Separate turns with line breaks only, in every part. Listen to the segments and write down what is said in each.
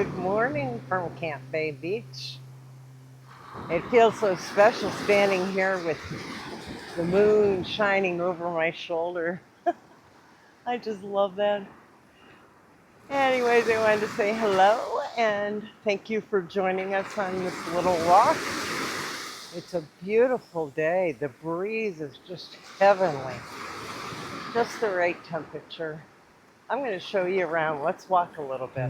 Good morning from Camp Bay Beach. It feels so special standing here with the moon shining over my shoulder. I just love that. Anyways, I wanted to say hello and thank you for joining us on this little walk. It's a beautiful day. The breeze is just heavenly, just the right temperature. I'm going to show you around. Let's walk a little bit.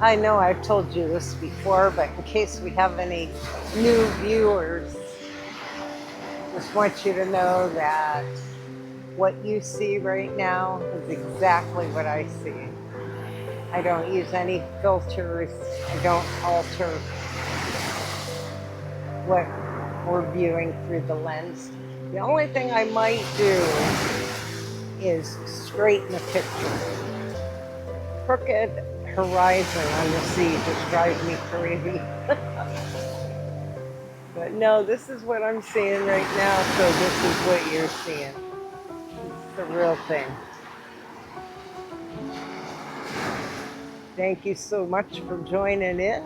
I know I've told you this before, but in case we have any new viewers, just want you to know that what you see right now is exactly what I see. I don't use any filters. I don't alter what we're viewing through the lens. The only thing I might do is straighten the picture. Crooked horizon on the sea just drives me crazy. But no, this is what I'm seeing right now, so this is what you're seeing. It's the real thing. Thank you so much for joining in.